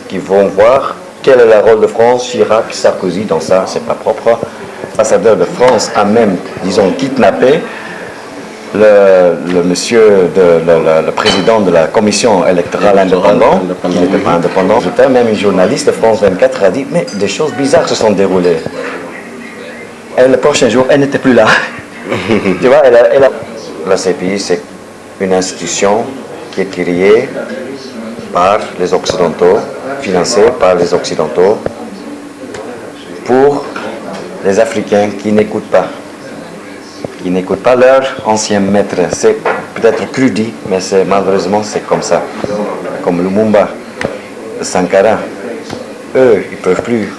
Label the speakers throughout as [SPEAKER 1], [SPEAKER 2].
[SPEAKER 1] qui vont voir quel est le rôle de France, Chirac, Sarkozy dans ça, c'est pas propre. L'ambassadeur de France a même, disons, kidnappé le monsieur, le président de la commission électorale indépendante, qui n'était pas indépendant. Même une journaliste de France 24 a dit, mais des choses bizarres se sont déroulées. Et le prochain jour, elle n'était plus là. Tu vois, la CPI, c'est une institution qui est créée par les Occidentaux, financée par les Occidentaux, pour les Africains qui n'écoutent pas leur ancien maître. C'est peut-être cru dit, mais malheureusement c'est comme ça. Comme Lumumba, Sankara, eux, ils ne peuvent plus.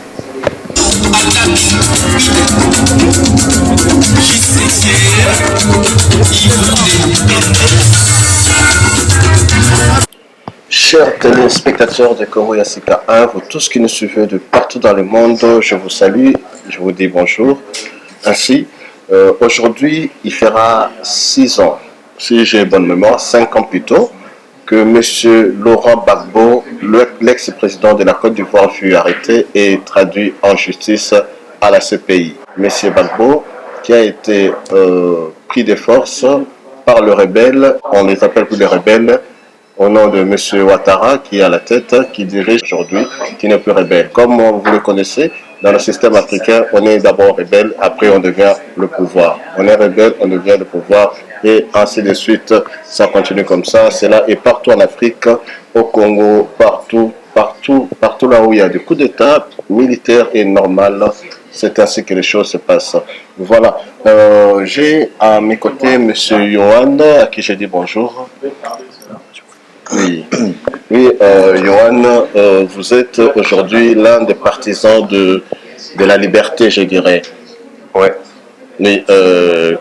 [SPEAKER 2] Chers téléspectateurs de Congo Yassika 1, vous tous qui nous suivez de partout dans le monde, je vous salue, je vous dis bonjour. Ainsi, aujourd'hui, il fera 6 ans, si j'ai bonne mémoire, 5 ans plus tôt, que M. Laurent Gbagbo, l'ex-président de la Côte d'Ivoire, fut arrêté et traduit en justice à la CPI. M. Gbagbo, qui a été pris de force par le rebelle, on les appelle plus les rebelles, au nom de M. Ouattara, qui est à la tête, qui dirige aujourd'hui, qui n'est plus rebelle. Comme vous le connaissez, dans le système africain, on est d'abord rebelle, après on devient le pouvoir. On est rebelle, on devient le pouvoir, et ainsi de suite, ça continue comme ça. C'est là, et partout en Afrique, au Congo, partout là où il y a des coups d'État militaires et normal, c'est ainsi que les choses se passent. Voilà. J'ai à mes côtés M. Johan, à qui je dis bonjour. Oui, Johan, vous êtes aujourd'hui l'un des partisans de la liberté, je dirais.
[SPEAKER 1] Ouais.
[SPEAKER 2] Mais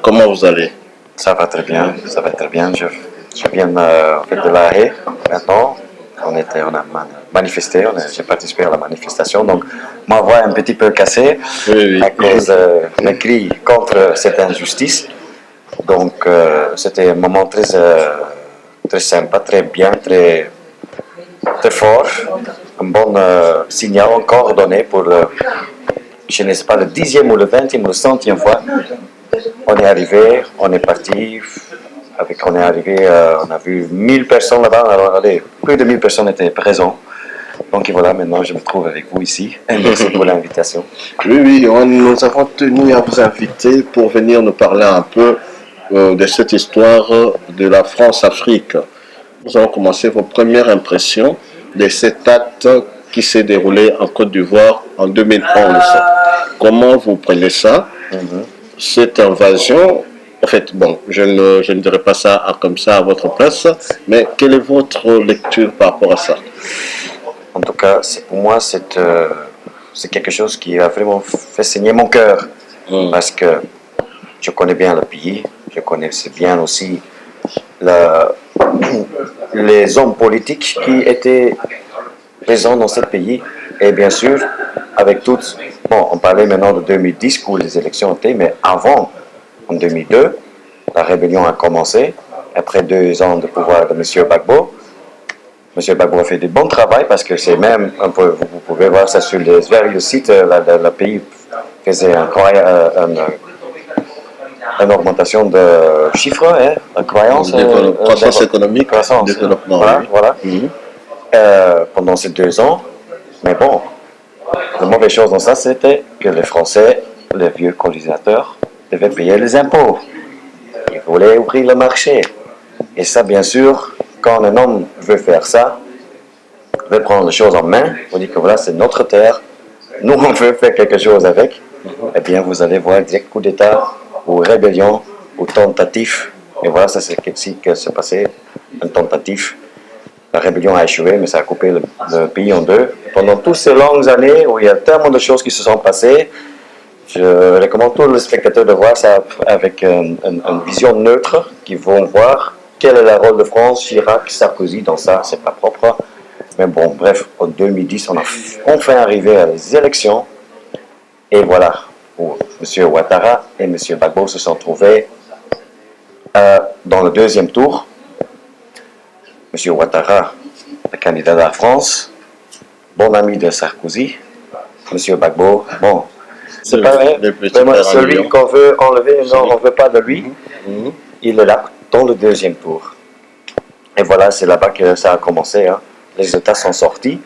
[SPEAKER 2] comment vous allez?
[SPEAKER 1] Ça va très bien, ça va très bien. Je viens de La Haye maintenant. On a manifesté, j'ai participé à la manifestation, donc ma voix est un petit peu cassée à cause de mes cris contre cette injustice. Donc c'était un moment très sympa, très bien, très fort, un bon signal encore donné pour je ne sais pas, le 10e ou le 20e ou le 100e fois. On est arrivé, on est parti, on a vu 1000 personnes là-bas, alors allez, plus de 1000 personnes étaient présentes. Donc voilà, maintenant je me trouve avec vous ici. Merci pour l'invitation.
[SPEAKER 2] Oui, nous avons tenu à vous inviter pour venir nous parler un peu de cette histoire de la France-Afrique. Nous allons commencer vos premières impressions de cet acte qui s'est déroulé en Côte d'Ivoire en 2011. Comment vous prenez ça, cette invasion? En fait, bon, je ne dirais pas ça comme ça à votre place, mais quelle est votre lecture par rapport à ça?
[SPEAKER 1] En tout cas, pour moi, c'est quelque chose qui a vraiment fait saigner mon cœur. Parce que je connais bien le pays, je connais bien aussi les hommes politiques qui étaient présents dans ce pays. Et bien sûr, avec toutes... Bon, on parlait maintenant de 2010 où les élections étaient, mais avant, en 2002, la rébellion a commencé. Après 2 ans de pouvoir de M. Gbagbo, M. Gbagbo a fait du bon travail parce que c'est même, vous pouvez voir ça sur les various sites, le pays faisait une augmentation de chiffres, la croyance.
[SPEAKER 2] Croissance économique, développement.
[SPEAKER 1] Voilà. Pendant ces 2 ans. Mais bon, la mauvaise chose dans ça, c'était que les Français, les vieux colonisateurs, devaient payer les impôts. Ils voulaient ouvrir le marché. Et ça, bien sûr, quand un homme veut faire ça, veut prendre les choses en main, on dit que voilà, c'est notre terre, nous on veut faire quelque chose avec, eh bien vous allez voir direct coup d'État, ou rébellion, ou tentative. Et voilà, ça c'est ici que s'est passé, une tentative. La rébellion a échoué, mais ça a coupé le pays en deux. Pendant toutes ces longues années où il y a tellement de choses qui se sont passées, je recommande tous les spectateurs de voir ça avec une vision neutre, qui vont voir quel est le rôle de France, Chirac, Sarkozy dans ça, c'est pas propre. Mais bon, bref, en 2010, on a enfin arrivé à les élections. Et voilà, où M. Ouattara et M. Gbagbo se sont trouvés dans le 2e tour. M. Ouattara, le candidat de la France, bon ami de Sarkozy, M. Gbagbo. Bon, c'est
[SPEAKER 2] Le-
[SPEAKER 1] pas
[SPEAKER 2] le petit
[SPEAKER 1] vraiment
[SPEAKER 2] père en
[SPEAKER 1] celui
[SPEAKER 2] lion.
[SPEAKER 1] qu'on veut enlever, non, on ne veut pas de lui.
[SPEAKER 2] Mhm.
[SPEAKER 1] Il est là dans le deuxième tour. Et voilà, c'est là-bas que ça a commencé. Hein. Les résultats sont sortis.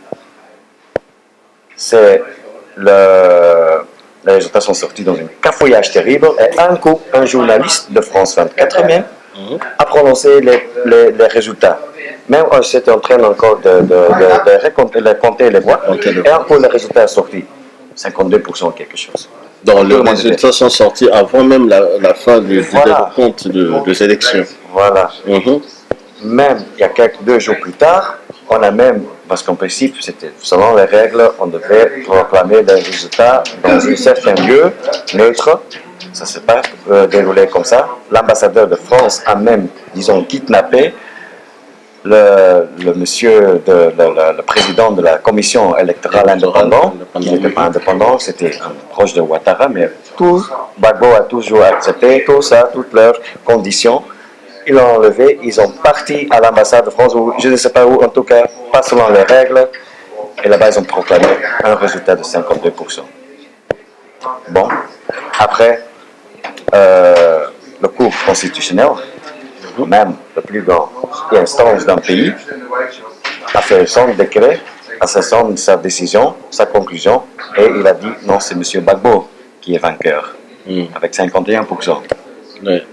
[SPEAKER 1] Les résultats sont sortis dans un cafouillage terrible. Et un coup, un journaliste de France 24 même a prononcé les résultats. Même on était en train encore de compter les voix. Et un coup, le résultat est sorti. 52% quelque chose.
[SPEAKER 2] Donc, les
[SPEAKER 1] Tout le monde
[SPEAKER 2] résultats sont sortis avant même la fin du
[SPEAKER 1] Voilà.
[SPEAKER 2] décompte des élections.
[SPEAKER 1] Voilà.
[SPEAKER 2] Mhm.
[SPEAKER 1] Même il y a 2 jours plus tard, on a même, parce qu'en principe, c'était selon les règles, on devait proclamer les résultats dans un certain lieu neutre. Ça ne s'est pas déroulé comme ça. L'ambassadeur de France a même, disons, kidnappé le monsieur, le président de la commission électorale indépendante. Il n'était pas indépendant, c'était un proche de Ouattara, mais tout, Gbagbo a toujours accepté tout ça, toutes leurs conditions. Ils l'ont enlevé, ils ont parti à l'ambassade de France, ou je ne sais pas où, en tout cas, pas selon les règles. Et là-bas, ils ont proclamé un résultat de 52%. Bon, après, le cours constitutionnel, même le plus grand instance d'un pays, a fait son décret, a fait sa décision, sa conclusion, et il a dit non, c'est M. Gbagbo qui est vainqueur, avec 51%.
[SPEAKER 2] Ouais.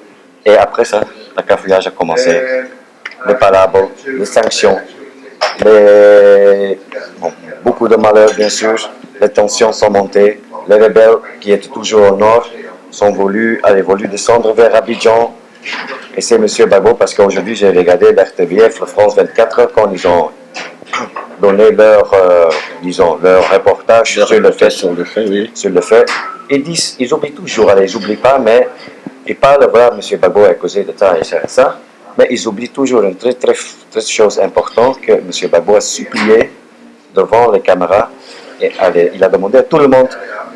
[SPEAKER 1] Et après ça, le cafouillage a commencé. Les palabres, les sanctions, beaucoup de malheurs bien sûr, les tensions sont montées, les rebelles qui étaient toujours au nord avaient voulu descendre vers Abidjan. Et c'est M. Gbagbo, parce qu'aujourd'hui j'ai regardé l'RTBF, le France 24, quand ils ont donné leur reportage sur le fait,
[SPEAKER 2] oui.
[SPEAKER 1] sur le fait. Ils oublient toujours, ils n'oublient pas, mais ils parlent, voilà, M. Gbagbo a causé de ça et ça et ça, mais ils oublient toujours une très, très, très chose importante que M. Gbagbo a supplié devant les caméras, et il a demandé à tout le monde,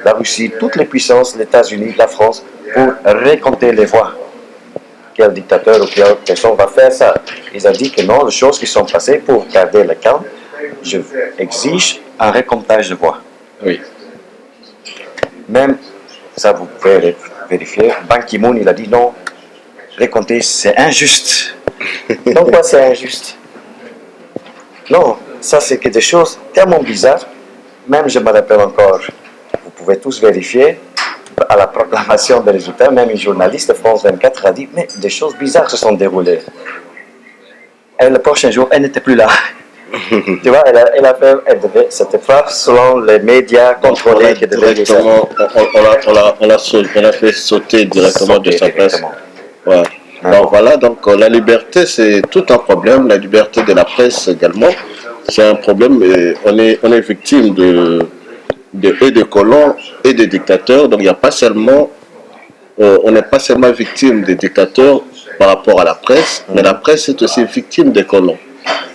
[SPEAKER 1] la Russie, toutes les puissances, les États-Unis, la France, pour récompter les voix. Quel dictateur ou quelle personne va faire ça? Ils ont dit que non, les choses qui sont passées, pour garder le calme, je exige un récomptage de voix.
[SPEAKER 2] Oui.
[SPEAKER 1] Même, ça vous pouvez vérifier, Ban Ki-moon, il a dit non, récompter c'est injuste. Pourquoi c'est injuste? Non, ça c'est que des choses tellement bizarres. Même je me rappelle encore, vous pouvez tous vérifier, à la proclamation des résultats, même une journaliste de France 24 a dit mais des choses bizarres se sont déroulées. Et le prochain jour, elle n'était plus là. Tu vois, c'était pas selon les médias contrôlés qu'elle devait dire ça.
[SPEAKER 2] On l'a fait sauter directement de sa place. Ouais. Donc voilà, donc la liberté c'est tout un problème, la liberté de la presse également, c'est un problème et on est victime et de colons et de dictateurs, donc il n'y a pas seulement, on n'est pas seulement victime des dictateurs par rapport à la presse, mais la presse est aussi victime des colons.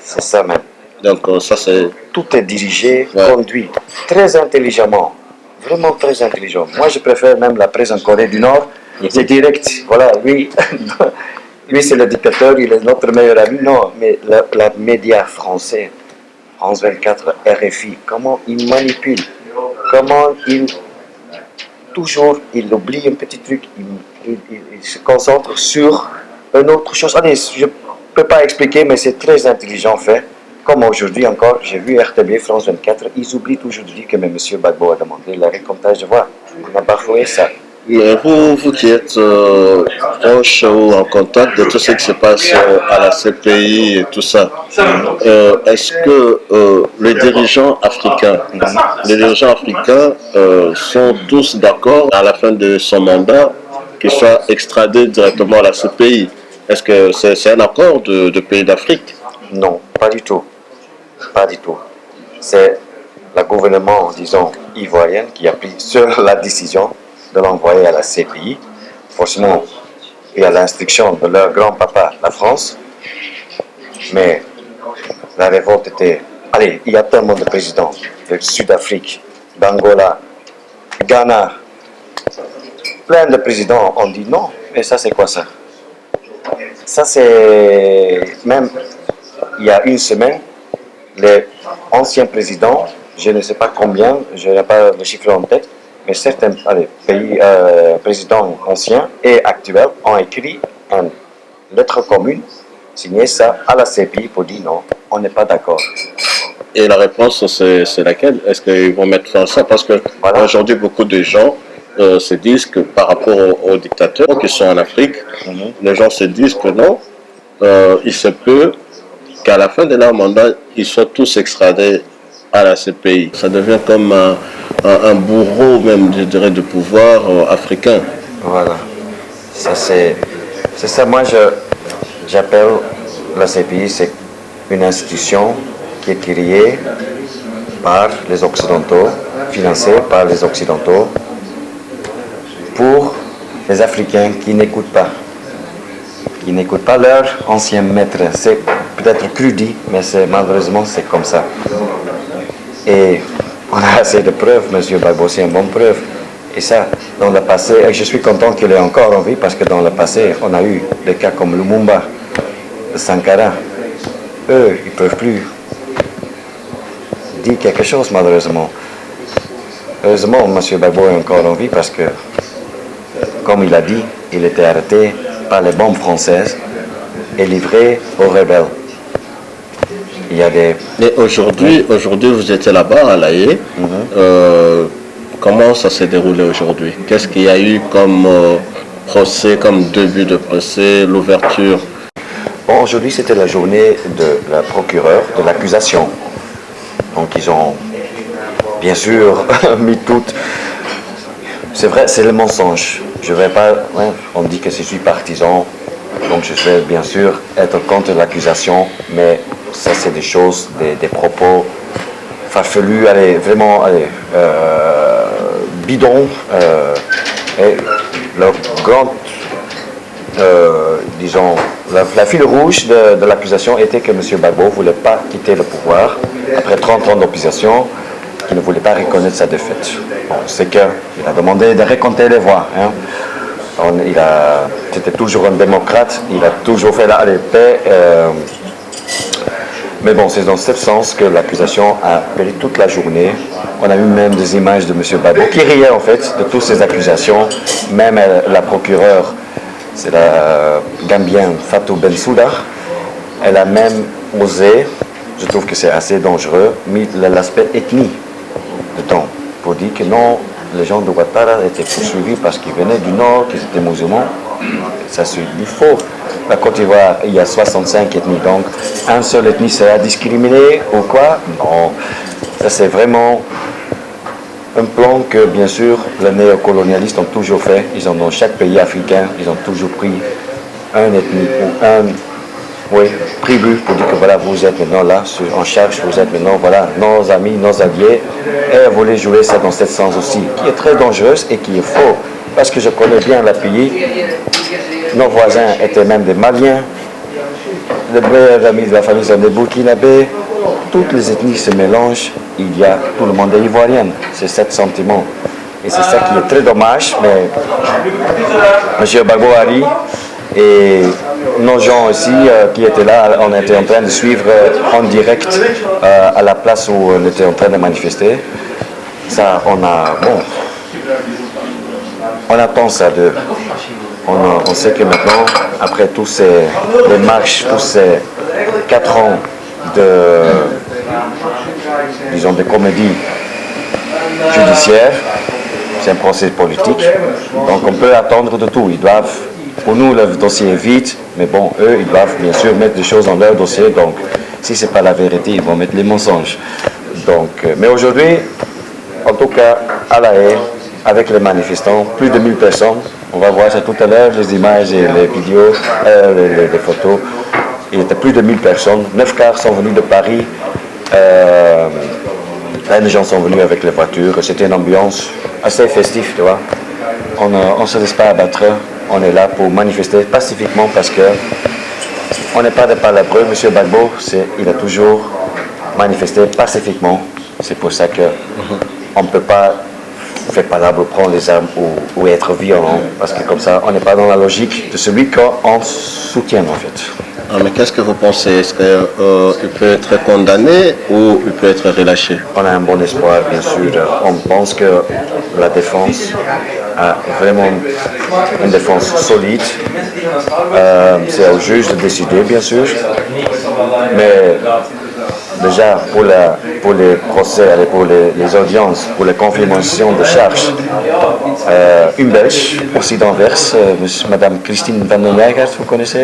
[SPEAKER 1] C'est ça même.
[SPEAKER 2] Donc ça c'est...
[SPEAKER 1] Tout est dirigé, conduit très intelligemment, vraiment très intelligent. Moi je préfère même la presse en Corée du Nord, c'est direct, voilà, lui c'est le dictateur, il est notre meilleur ami, non, mais la média français, France 24, RFI, comment il manipule, comment il oublie un petit truc, il se concentre sur une autre chose. Allez, je ne peux pas expliquer, mais c'est très intelligent fait. Comme aujourd'hui encore, j'ai vu RTB, France 24, ils oublient toujours de dire que M. Gbagbo a demandé le récomptage de voix. On a bafoué ça.
[SPEAKER 2] Mais vous qui êtes proche ou en contact de tout ce qui se passe à la CPI et tout ça, est-ce que les dirigeants africains sont tous d'accord à la fin de son mandat qu'il soit extradé directement à la CPI? Est-ce que c'est un accord de pays d'Afrique?
[SPEAKER 1] Non, pas du tout. Pas du tout. C'est le gouvernement, disons, ivoirien qui a pris sur la décision de l'envoyer à la CPI. Forcément, il y a l'instruction de leur grand-papa, la France. Mais la révolte était... Allez, il y a tellement de présidents de Sud-Afrique, d'Angola, Ghana. Plein de présidents ont dit non. Mais ça, c'est quoi ça? Ça, c'est... Même il y a une semaine, les anciens présidents je ne sais pas combien, je n'ai pas le chiffre en tête, mais certains pays, présidents anciens et actuels ont écrit une lettre commune, signé ça à la CPI pour dire non, on n'est pas d'accord.
[SPEAKER 2] Et la réponse, c'est laquelle? Est-ce qu'ils vont mettre fin à ça? Parce que
[SPEAKER 1] Voilà.
[SPEAKER 2] aujourd'hui, beaucoup de gens se disent que par rapport aux dictateurs qui sont en Afrique, les gens se disent que non, il se peut qu'à la fin de leur mandat, ils soient tous extradés à la CPI. Ça devient comme un bourreau même, je dirais, de pouvoir africain.
[SPEAKER 1] Voilà. Ça, c'est ça, moi, j'appelle la CPI, c'est une institution qui est créée par les Occidentaux, financée par les Occidentaux, pour les Africains qui n'écoutent pas leur ancien maître. C'est peut-être cru dit, mais malheureusement c'est comme ça. Et on a assez de preuves, M. Gbagbo, c'est une bonne preuve. Et ça, dans le passé, et je suis content qu'il est encore en vie parce que dans le passé, on a eu des cas comme Lumumba, Sankara. Eux, ils ne peuvent plus dire quelque chose, malheureusement. Heureusement, M. Gbagbo est encore en vie parce que, comme il a dit, il était arrêté par les bombes françaises et livré aux rebelles. Il y a des...
[SPEAKER 2] Et aujourd'hui, vous étiez là-bas à La Haye. Comment ça s'est déroulé aujourd'hui? Qu'est-ce qu'il y a eu comme procès, comme début de procès, l'ouverture?
[SPEAKER 1] Bon, aujourd'hui, c'était la journée de la procureure de l'accusation. Donc, ils ont, bien sûr, mis toutes... C'est vrai, c'est le mensonge. Je vais pas... Ouais, on dit que je suis partisan, donc je vais bien sûr être contre l'accusation, mais ça, c'est des choses, des propos farfelus, vraiment bidons. Et leur grande... disons, la file rouge de l'accusation était que M. Gbagbo ne voulait pas quitter le pouvoir après 30 ans d'opposition, qu'il ne voulait pas reconnaître sa défaite. Bon, c'est qu'il a demandé de recompter les voix. Hein. C'était toujours un démocrate, il a toujours fait la paix. Mais bon, c'est dans ce sens que l'accusation a appelé toute la journée. On a eu même des images de M. Gbagbo qui riait en fait de toutes ces accusations. Même la procureure, c'est la Gambienne Fatou Bensouda, elle a même osé, je trouve que c'est assez dangereux, mis l'aspect ethnie dedans, pour dire que non, les gens de Ouattara étaient poursuivis parce qu'ils venaient du Nord, qu'ils étaient musulmans. Ça c'est du faux. La Côte d'Ivoire, il y a 65 ethnies, donc un seul ethnie sera discriminé ou quoi? Non, ça c'est vraiment un plan que, bien sûr, les néocolonialistes ont toujours fait. Ils ont dans chaque pays africain, ils ont toujours pris un ethnie ou un tribu pour dire que voilà, vous êtes maintenant là, en charge, vous êtes maintenant, voilà, nos amis, nos alliés. Et vous voulez jouer ça dans ce sens aussi, qui est très dangereuse et qui est faux. Parce que je connais bien le pays. Nos voisins étaient même des Maliens. Les amis de la famille sont des Burkinabés. Toutes les ethnies se mélangent. Il y a tout le monde est ivoirien. C'est ce sentiment. Et c'est ça qui est très dommage. Mais M. Gbagbo Ali et nos gens aussi qui étaient là, on était en train de suivre en direct à la place où on était en train de manifester. Ça, on attend ça d'eux. On sait que maintenant, après tous les marches, tous ces 4 ans de comédie judiciaire, c'est un procès politique, donc on peut attendre de tout. Ils doivent, pour nous, le dossier est vide, mais bon, eux, ils doivent bien sûr mettre des choses dans leur dossier, donc si ce n'est pas la vérité, ils vont mettre les mensonges. Donc, mais aujourd'hui, en tout cas, à La Haye, avec les manifestants, plus de 1000 personnes. On va voir ça tout à l'heure, les images et les vidéos, les photos. Il y était plus de 1000 personnes. 9 cars sont venus de Paris. Plein de gens sont venus avec les voitures. C'était une ambiance assez festive, tu vois. On ne se laisse pas abattre. On est là pour manifester pacifiquement parce que on n'est pas des palabreux. M. Gbagbo, il a toujours manifesté pacifiquement. C'est pour ça qu'on ne peut pas faire palabre, prendre les armes ou être violent, parce que comme ça, on n'est pas dans la logique de celui qu'on soutient en fait.
[SPEAKER 2] Ah, mais qu'est-ce que vous pensez? Est-ce qu'il peut être condamné ou il peut être relâché?
[SPEAKER 1] On a un bon espoir, bien sûr. On pense que la défense a vraiment une défense solide. C'est au juge de décider, bien sûr. Mais déjà, pour les procès, pour les audiences, pour les confirmations de charges, une Belge, aussi d'Anvers, Madame Christine Van den Weijert, vous connaissez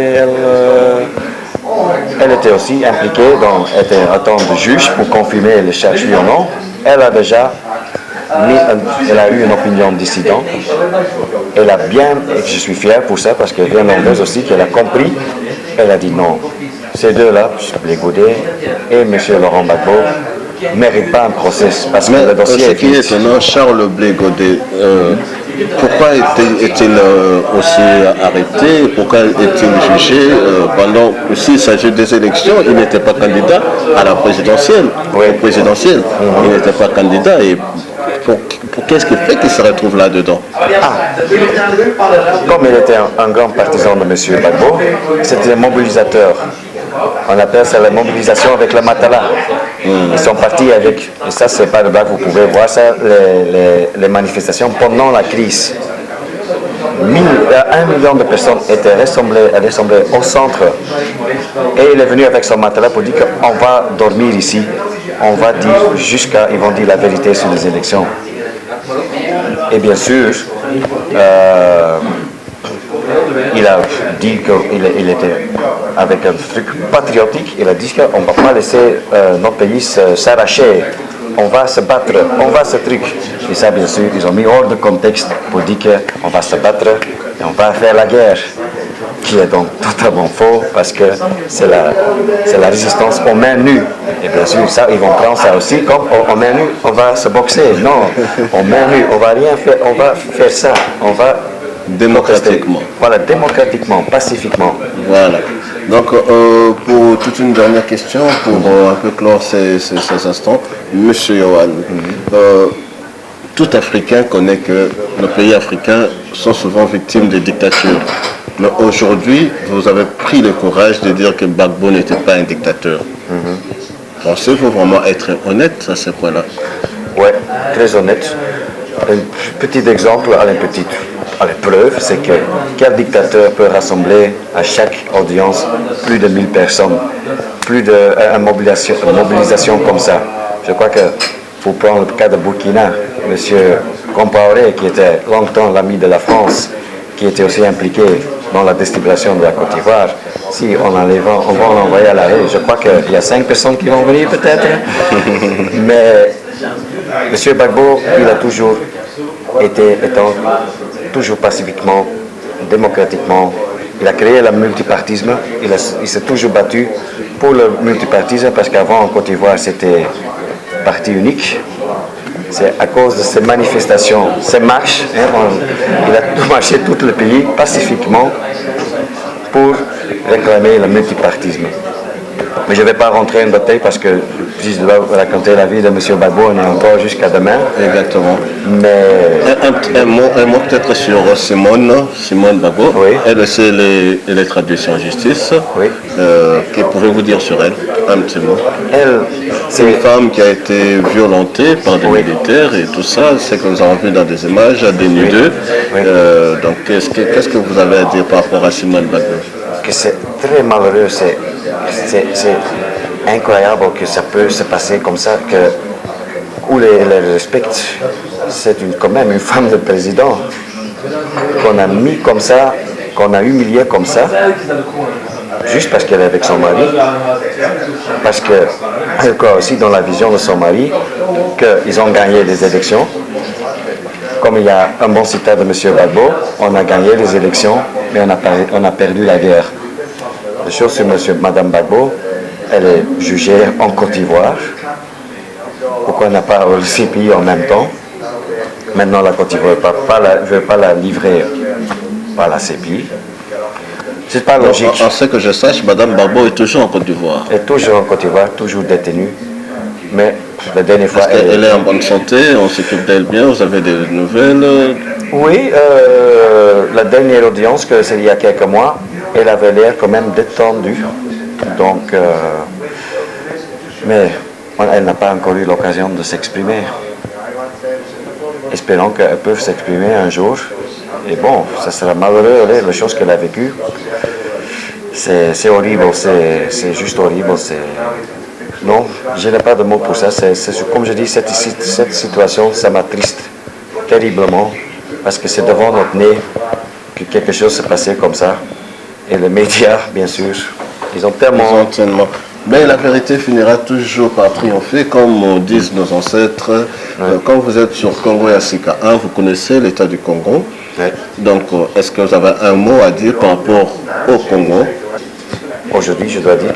[SPEAKER 1] elle était aussi impliquée, donc elle était attente de juge pour confirmer les charges oui ou non. Elle a déjà elle a eu une opinion dissidente. Elle a bien, et je suis fier pour ça, parce qu'elle vient d'Anvers aussi, qu'elle a compris. Elle a dit non. Ces deux-là, Blé Gaudet et M. Laurent Gbagbo, ne méritent pas un procès, parce que le dossier est
[SPEAKER 2] qui est étonnant, Charles Blé Gaudet, pourquoi est-il aussi arrêté? Pourquoi est-il jugé pendant, s'il s'agit des élections, il n'était pas candidat à la présidentielle.
[SPEAKER 1] Oui.
[SPEAKER 2] Il n'était pas candidat. Et qu'est-ce qui fait qu'il se retrouve là-dedans?
[SPEAKER 1] Comme il était un grand partisan de M. Gbagbo, c'était un mobilisateur. On appelle ça la mobilisation avec la matala. Ils sont partis avec, et ça c'est pas de blague, vous pouvez voir ça, les manifestations pendant la crise. 1 million de personnes étaient rassemblées au centre. Et il est venu avec son matelas pour dire qu'on va dormir ici. On va dire ils vont dire la vérité sur les élections. Et bien sûr, il a dit qu'il était avec un truc patriotique. Il a dit qu'on ne va pas laisser notre pays s'arracher. On va se battre, on va ce truc. Et ça, bien sûr, ils ont mis hors de contexte pour dire qu'on va se battre et on va faire la guerre. Qui est donc totalement faux, parce que c'est la résistance aux mains nues. Et bien sûr, ça, ils vont prendre ça aussi comme aux mains nues, on va se boxer. Non, aux mains nues, on va rien faire, on va faire ça, on va
[SPEAKER 2] démocratiquement.
[SPEAKER 1] Voilà, démocratiquement, pacifiquement.
[SPEAKER 2] Voilà. Donc, pour toute une dernière question, pour un peu clore ces instants, Monsieur Yohan, tout Africain connaît que nos pays africains sont souvent victimes de dictatures. Mais aujourd'hui, vous avez pris le courage de dire que Gbagbo n'était pas un dictateur. Pensez-vous vraiment être honnête à ce point-là?
[SPEAKER 1] Oui, très honnête. Un petit exemple, à l'épreuve, c'est que quel dictateur peut rassembler à chaque audience plus de 1000 personnes, plus d'une mobilisation comme ça. Je crois que, pour prendre le cas de Burkina, M. Compaoré, qui était longtemps l'ami de la France, qui était aussi impliqué dans la déstabilisation de la Côte d'Ivoire, si on va l'envoyer à l'arrêt, je crois qu'il y a 5 personnes qui vont venir peut-être. Mais M. Gbagbo, il a toujours toujours pacifiquement, démocratiquement. Il a créé le multipartisme, il s'est toujours battu pour le multipartisme, parce qu'avant en Côte d'Ivoire c'était parti unique. C'est à cause de ces manifestations, ces marches, il a tout marché tout le pays pacifiquement pour réclamer le multipartisme. Mais je ne vais pas rentrer en détail parce que si je dois raconter la vie de M. Gbagbo, on est encore jusqu'à demain.
[SPEAKER 2] Exactement.
[SPEAKER 1] Mais
[SPEAKER 2] un mot peut-être sur Simone Gbagbo.
[SPEAKER 1] Oui.
[SPEAKER 2] Elle aussi, elle est traduite en justice.
[SPEAKER 1] Oui.
[SPEAKER 2] Que pouvez-vous dire sur elle? Un petit mot.
[SPEAKER 1] elle,
[SPEAKER 2] C'est une femme qui a été violentée par des militaires et tout ça. C'est que nous avons vu dans des images, des nus d'eux.
[SPEAKER 1] Oui.
[SPEAKER 2] Donc, qu'est-ce que vous avez à dire par rapport à Simone Gbagbo?
[SPEAKER 1] que c'est très malheureux, c'est incroyable que ça peut se passer comme ça, où les respectent. C'est quand même une femme de président qu'on a mis comme ça, qu'on a humilié comme ça, juste parce qu'elle est avec son mari, parce qu'elle croit aussi dans la vision de son mari qu'ils ont gagné des élections. Comme il y a un bon citat de M. Gbagbo, on a gagné les élections, mais on a perdu la guerre. La chose sur Mme Gbagbo, elle est jugée en Côte d'Ivoire. Pourquoi on n'a pas le CPI en même temps? Maintenant, la Côte d'Ivoire ne veut pas la livrer par la CPI. C'est pas logique.
[SPEAKER 2] En ce que je sache, Mme Gbagbo est toujours en Côte d'Ivoire.
[SPEAKER 1] Elle est toujours en Côte d'Ivoire, toujours détenue. Mais la dernière fois...
[SPEAKER 2] Elle est en bonne santé, on s'occupe d'elle bien, vous avez des nouvelles?
[SPEAKER 1] Oui, la dernière audience, que c'est il y a quelques mois, Elle avait l'air quand même détendue. Donc, mais elle n'a pas encore eu l'occasion de s'exprimer. Espérons qu'elle peut s'exprimer un jour. Et bon, ça sera malheureux, les choses qu'elle a vécues. C'est horrible, c'est juste horrible. Non, je n'ai pas de mots pour ça. Comme je dis, cette situation, ça m'attriste terriblement. Parce que c'est devant notre nez que quelque chose s'est passé comme ça. Et les médias, bien sûr, ils ont tellement...
[SPEAKER 2] Mais la vérité finira toujours par triompher, comme disent nos ancêtres. Quand vous êtes sur Congo Yassika 1, vous connaissez l'état du Congo.
[SPEAKER 1] Ouais.
[SPEAKER 2] Donc, est-ce que vous avez un mot à dire par rapport au Congo?
[SPEAKER 1] Aujourd'hui, je dois dire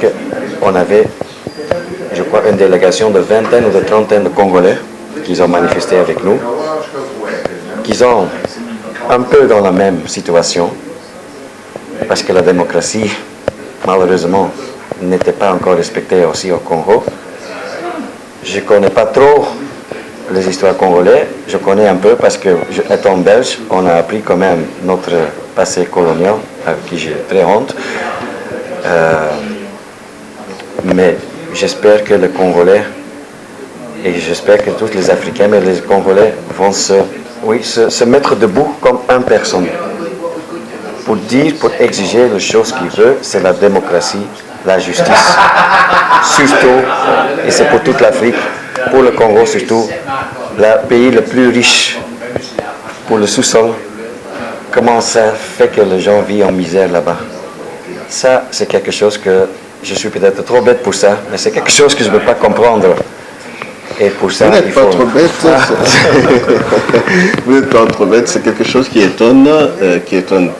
[SPEAKER 1] qu'on avait, je crois, une délégation de vingtaine ou de trentaine de Congolais qui ont manifesté avec nous, qui sont un peu dans la même situation, parce que la démocratie, malheureusement, n'était pas encore respectée aussi au Congo. Je ne connais pas trop les histoires congolaises, je connais un peu parce que, étant belge, on a appris quand même notre passé colonial, avec qui j'ai très honte. Mais j'espère que les Congolais, et j'espère que tous les Africains, mais les Congolais vont se mettre debout comme une personne. Pour dire, pour exiger les choses qu'ils veulent, c'est la démocratie, la justice, surtout, et c'est pour toute l'Afrique, pour le Congo surtout, le pays le plus riche pour le sous-sol. Comment ça fait que les gens vivent en misère là-bas? Ça, c'est quelque chose que je suis peut-être trop bête pour ça, mais c'est quelque chose que je ne peux pas comprendre. Et pour ça,
[SPEAKER 2] vous n'êtes pas trop bête. Vous n'êtes pas trop bête. C'est quelque chose qui étonne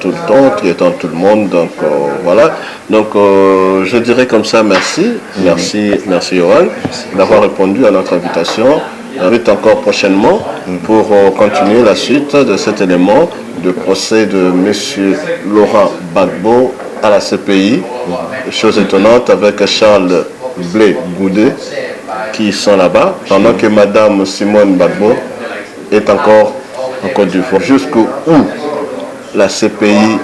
[SPEAKER 2] tout le temps, qui étonne tout le monde. Donc voilà. Donc je dirais comme ça, merci, Johan, d'avoir répondu à notre invitation. On invite encore prochainement pour continuer la suite de cet élément de procès de M. Laurent Gbagbo à la CPI. Chose étonnante avec Charles Blé Goudé qui sont là-bas, pendant que Madame Simone Gbagbo est encore en Côte d'Ivoire. Jusqu'où la CPI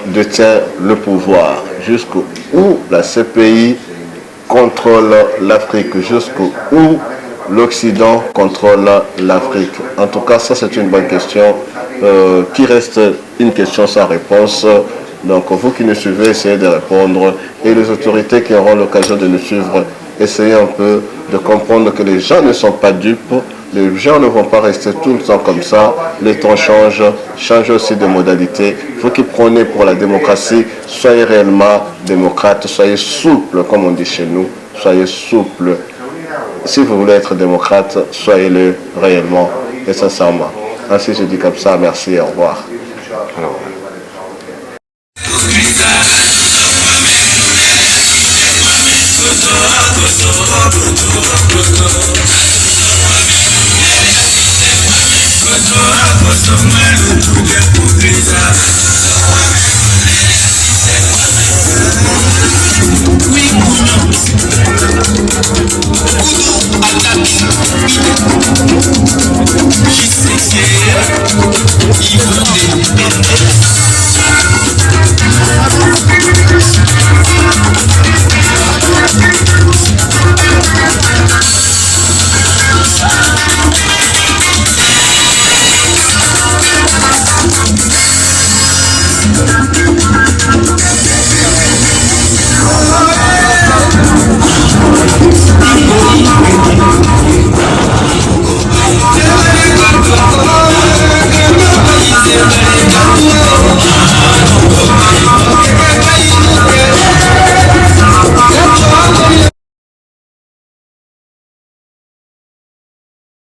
[SPEAKER 2] détient le pouvoir, jusqu'où la CPI contrôle l'Afrique, jusqu'où l'Occident contrôle l'Afrique. En tout cas, ça c'est une bonne question qui reste une question sans réponse. Donc vous qui nous suivez, essayez de répondre, et les autorités qui auront l'occasion de nous suivre, essayez un peu de comprendre que les gens ne sont pas dupes, les gens ne vont pas rester tout le temps comme ça, les temps changent, changez aussi de modalité. Vous qui prenez pour la démocratie, soyez réellement démocrate, soyez souple, comme on dit chez nous, soyez souple. Si vous voulez être démocrate, soyez-le réellement et sincèrement. Ainsi je dis comme ça, merci et au revoir.
[SPEAKER 1] Alors,